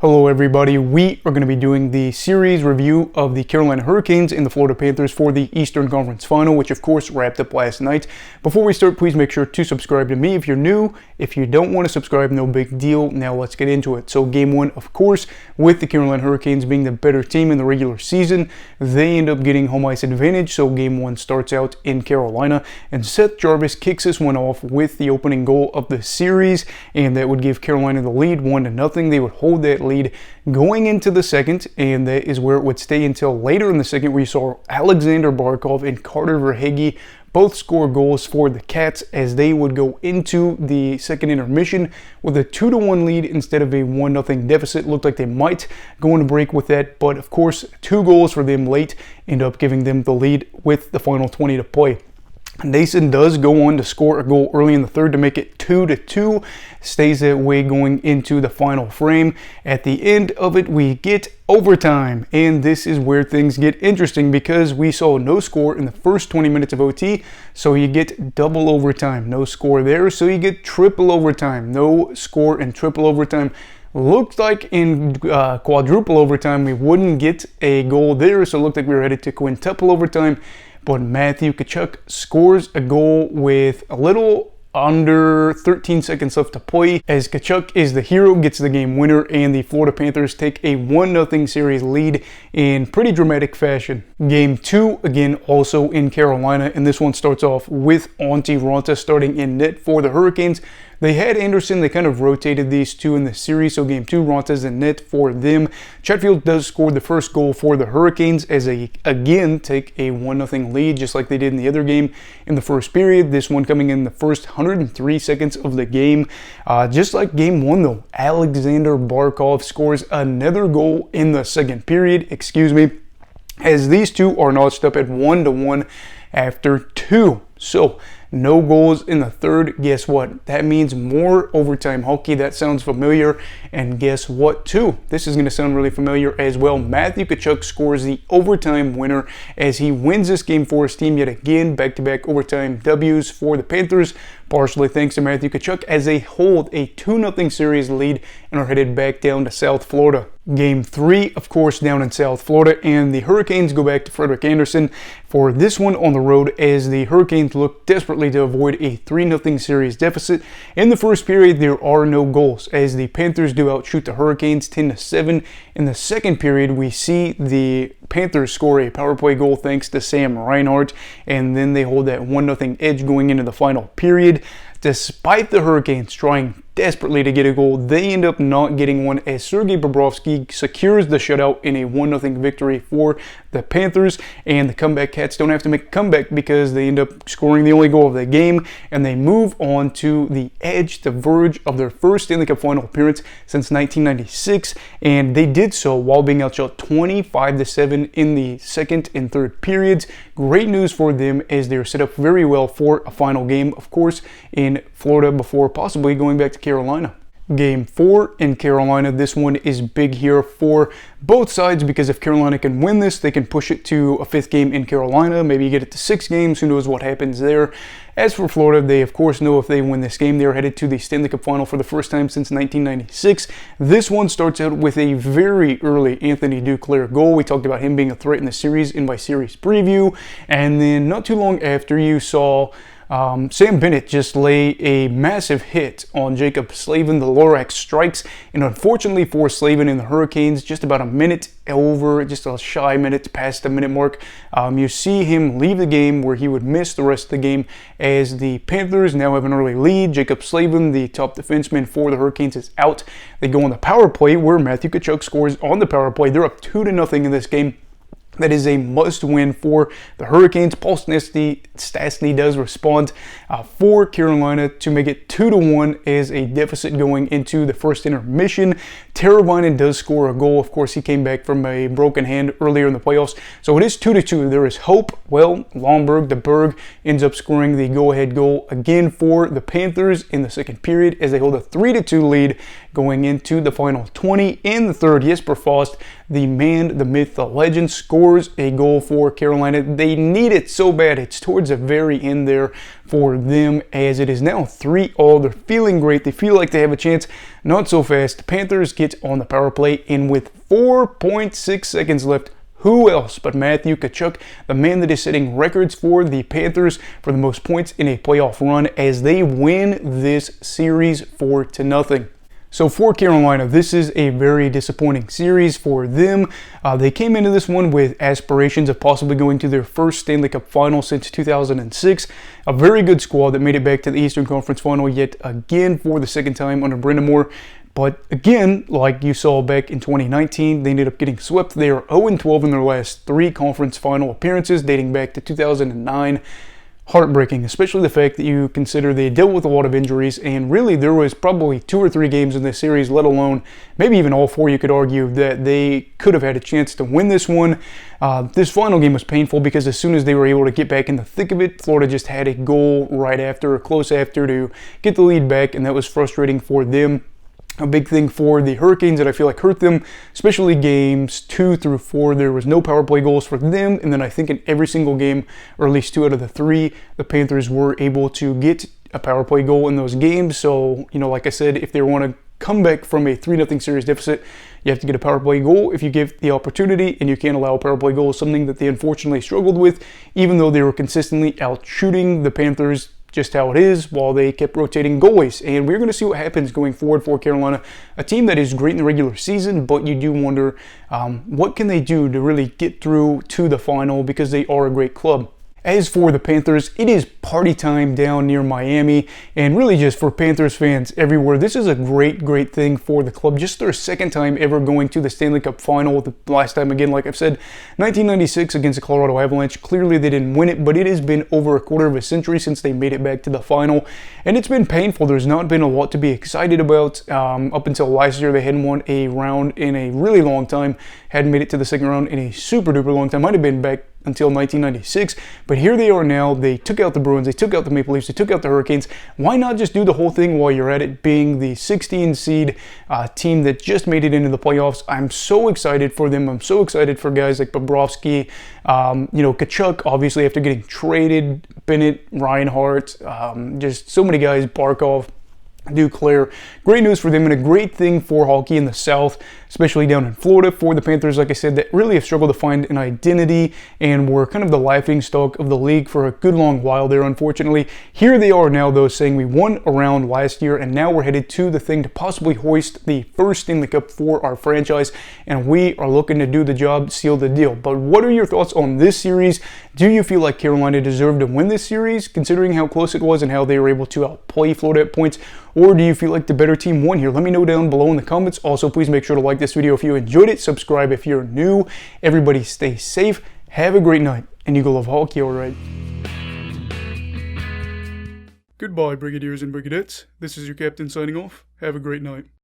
Hello everybody, we are going to be doing the series review of the Carolina Hurricanes and the Florida Panthers for the Eastern Conference Final, which of course wrapped up last night. Before we start, please make sure to subscribe to me if you're new. If you don't want to subscribe, no big deal. Now let's get into it. So game one, of course, with the Carolina Hurricanes being the better team in the regular season, they end up getting home ice advantage. So game one starts out in Carolina, and Seth Jarvis kicks this one off with the opening goal of the series, and that would give Carolina the lead 1-0. They would hold that lead going into the second, and that is where it would stay until later in the second, where you saw Alexander Barkov and Carter Verhaeghe both score goals for the Cats as they would go into the second intermission with a 2-1 lead instead of a 1-0 deficit. Looked like they might go into break with that, but of course 2 goals for them late end up giving them the lead with the final 20 to play. Nason does go on to score a goal early in the third to make it 2-2. Stays that way going into the final frame. At the end of it, we get overtime, and this is where things get interesting because we saw no score in the first 20 minutes of OT, so you get double overtime. No score there, so you get triple overtime. No score in triple overtime. Looked like in quadruple overtime we wouldn't get a goal there, so it looked like we were headed to quintuple overtime. But Matthew Tkachuk scores a goal with a little under 13 seconds left to play, as Tkachuk is the hero, gets the game winner, and the Florida Panthers take a 1-0 series lead in pretty dramatic fashion. Game 2, again, also in Carolina, and this one starts off with Antti Raanta starting in net for the Hurricanes. They had Anderson, they kind of rotated these two in the series, so game 2, Ranta's in net for them. Chatfield does score the first goal for the Hurricanes as they again take a 1-0 lead, just like they did in the other game in the first period. This one coming in the first 103 seconds of the game. Just like game 1 though, Alexander Barkov scores another goal in the second period, as these two are notched up at 1-1 after 2. So no goals in the third. Guess what? That means more overtime hockey. That sounds familiar. And guess what too? This is going to sound really familiar as well. Matthew Tkachuk scores the overtime winner as he wins this game for his team yet again. Back-to-back overtime W's for the Panthers, partially thanks to Matthew Tkachuk, as they hold a 2-0 series lead and are headed back down to South Florida. Game 3, of course, down in South Florida, and the Hurricanes go back to Frederik Andersen for this one on the road as the Hurricanes look desperately to avoid a 3-0 series deficit. In the first period, there are no goals as the Panthers do outshoot the Hurricanes 10-7. In the second period, we see the Panthers score a power play goal thanks to Sam Reinhart, and then they hold that 1-0 edge going into the final period. Despite the Hurricanes trying desperately to get a goal, they end up not getting one as Sergei Bobrovsky secures the shutout in a 1-0 victory for the Panthers, and the comeback Cats don't have to make a comeback because they end up scoring the only goal of the game, and they move on to the edge, the verge of their first Stanley Cup final appearance since 1996, and they did so while being outshot 25-7 in the second and third periods. Great news for them as they're set up very well for a final game, of course, in Florida before possibly going back to Carolina. Game 4 in Carolina, this one is big here for both sides because if Carolina can win this, they can push it to a 5th game in Carolina, maybe get it to 6 games, who knows what happens there. As for Florida, they of course know if they win this game, they're headed to the Stanley Cup Final for the first time since 1996. This one starts out with a very early Anthony Duclair goal. We talked about him being a threat in the series in my series preview, and then not too long after you saw Sam Bennett just lay a massive hit on Jacob Slavin. The Lorax strikes, and unfortunately for Slavin and the Hurricanes, just about a minute over, just a shy minute past the minute mark, you see him leave the game where he would miss the rest of the game as the Panthers now have an early lead. Jacob Slavin, the top defenseman for the Hurricanes, is out. They go on the power play where Matthew Tkachuk scores on the power play. They're up 2-0 in this game. That is a must-win for the Hurricanes. Paul Stastny does respond for Carolina to make it 2-1 as a deficit going into the first intermission. Teravainen does score a goal. Of course, he came back from a broken hand earlier in the playoffs. So it is 2-2. There is hope. Well, Lomberg, the Berg, ends up scoring the go-ahead goal again for the Panthers in the second period as they hold a 3-2 lead going into the final 20. In the third, Jesper Fast, the man, the myth, the legend, scores scores a goal for Carolina. They need it so bad. It's towards the very end there for them, as it is now 3-all. They're feeling great. They feel like they have a chance. Not so fast. The Panthers get on the power play, and with 4.6 seconds left, who else but Matthew Tkachuk, the man that is setting records for the Panthers for the most points in a playoff run, as they win this series 4-0. So for Carolina, this is a very disappointing series for them. They came into this one with aspirations of possibly going to their first Stanley Cup final since 2006. A very good squad that made it back to the Eastern Conference final yet again for the second time under Brendan Moore. But again, like you saw back in 2019, they ended up getting swept. They are 0-12 in their last 3 conference final appearances dating back to 2009. Heartbreaking, especially the fact that you consider they dealt with a lot of injuries, and really there was probably 2 or 3 games in this series, let alone maybe even all 4, you could argue, that they could have had a chance to win this one. This final game was painful because as soon as they were able to get back in the thick of it, Florida just had a goal right after, or close after, to get the lead back, and that was frustrating for them. A big thing for the Hurricanes that I feel like hurt them, especially games 2 through 4, there was no power play goals for them, and then I think in every single game, or at least 2 out of the 3, the Panthers were able to get a power play goal in those games. So, like I said, if they want to come back from a 3-0 series deficit, you have to get a power play goal if you give the opportunity, and you can't allow a power play goal, something that they unfortunately struggled with, even though they were consistently out shooting the Panthers, just how it is, while they kept rotating goalies. And we're going to see what happens going forward for Carolina, a team that is great in the regular season, but you do wonder what can they do to really get through to the final, because they are a great club. As for the Panthers, it is party time down near Miami, and really just for Panthers fans everywhere. This is a great thing for the club. Just their second time ever going to the Stanley Cup final. The last time, again, like I've said, 1996 against the Colorado Avalanche. Clearly they didn't win it, but it has been over a quarter of a century since they made it back to the final, and it's been painful. There's not been a lot to be excited about. Up until last year, they hadn't won a round in a really long time, hadn't made it to the second round in a super duper long time. Might have been back until 1996, but here they are now. They took out the Bruins, they took out the Maple Leafs, they took out the Hurricanes. Why not just do the whole thing while you're at it, being the 16 seed team that just made it into the playoffs? I'm so excited for them. I'm so excited for guys like Bobrovsky, Tkachuk, obviously after getting traded, Bennett, Reinhart, just so many guys, Barkov, Duclair. Great news for them, and a great thing for hockey in the South, especially down in Florida. For the Panthers, like I said, that really have struggled to find an identity and were kind of the laughingstock of the league for a good long while there, unfortunately. Here they are now, though, saying we won a round last year, and now we're headed to the thing to possibly hoist the first Stanley Cup for our franchise, and we are looking to do the job, seal the deal. But what are your thoughts on this series? Do you feel like Carolina deserved to win this series, considering how close it was and how they were able to outplay Florida at points? Or do you feel like the better team won here? Let me know down below in the comments. Also, please make sure to like this video if you enjoyed it. Subscribe if you're new. Everybody stay safe. Have a great night. And you go love hockey, alright? Goodbye, Brigadiers and Brigadettes. This is your captain signing off. Have a great night.